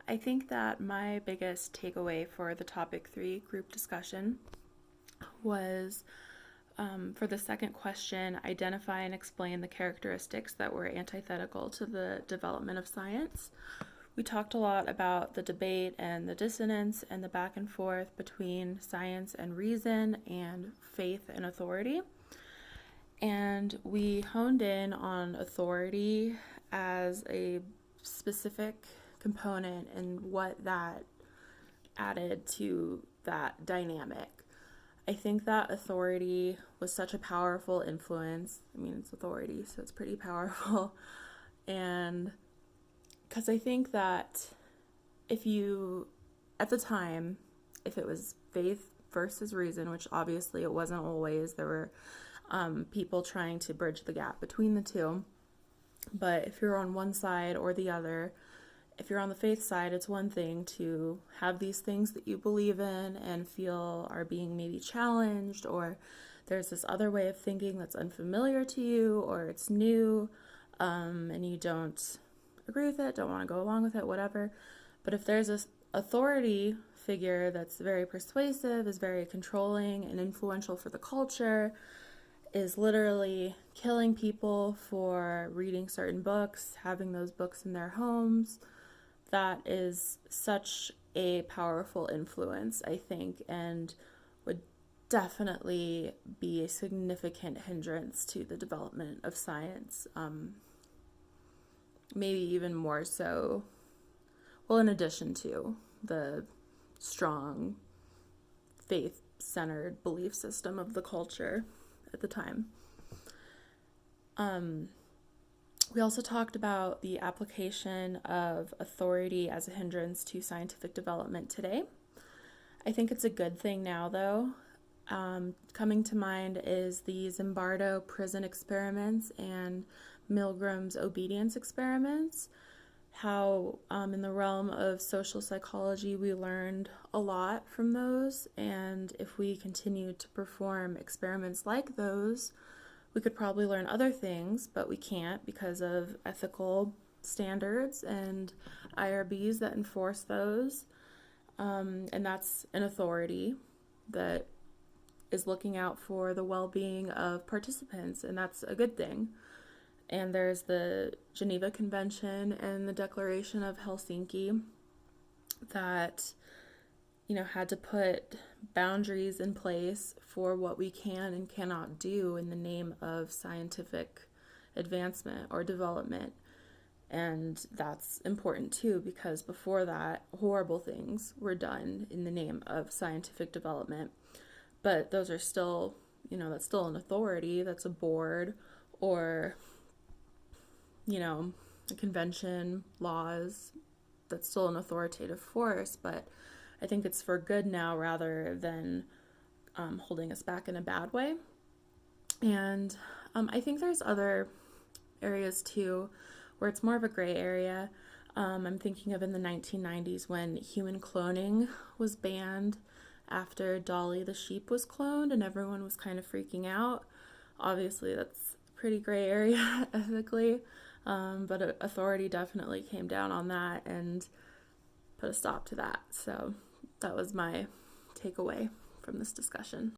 I think that my biggest takeaway for the topic 3 group discussion was for the second question, identify and explain the characteristics that were antithetical to the development of science. We talked a lot about the debate and the dissonance and the back and forth between science and reason and faith and authority. And we honed in on authority as a specific component and what that added to that dynamic. I think that authority was such a powerful influence. I mean, it's authority, so it's pretty powerful. And because I think that at the time, if it was faith versus reason, which obviously it wasn't always, there were people trying to bridge the gap between the two. But if you're on one side or the other, if you're on the faith side, it's one thing to have these things that you believe in and feel are being maybe challenged, or there's this other way of thinking that's unfamiliar to you, or it's new, and you don't agree with it, don't want to go along with it, whatever. But if there's this authority figure that's very persuasive, is very controlling and influential for the culture, is literally killing people for reading certain books, having those books in their homes, that is such a powerful influence, I think, and would definitely be a significant hindrance to the development of science. Maybe even more so, well, in addition to the strong faith-centered belief system of the culture at the time. We also talked about the application of authority as a hindrance to scientific development today. I think it's a good thing now, though. Coming to mind is the Zimbardo prison experiments and Milgram's obedience experiments. How in the realm of social psychology we learned a lot from those, and if we continue to perform experiments like those, we could probably learn other things, but we can't because of ethical standards and IRBs that enforce those. And that's an authority that is looking out for the well-being of participants, and that's a good thing. And there's the Geneva Convention and the Declaration of Helsinki that, had to put boundaries in place for what we can and cannot do in the name of scientific advancement or development. And that's important too, because before that, horrible things were done in the name of scientific development. But those are still, that's still an authority, that's a board, or a convention, laws, that's still an authoritative force, but I think it's for good now rather than holding us back in a bad way. And I think there's other areas too where it's more of a gray area. I'm thinking of in the 1990s when human cloning was banned after Dolly the sheep was cloned, and everyone was kind of freaking out. Obviously, that's a pretty gray area ethically. But authority definitely came down on that and put a stop to that. So that was my takeaway from this discussion.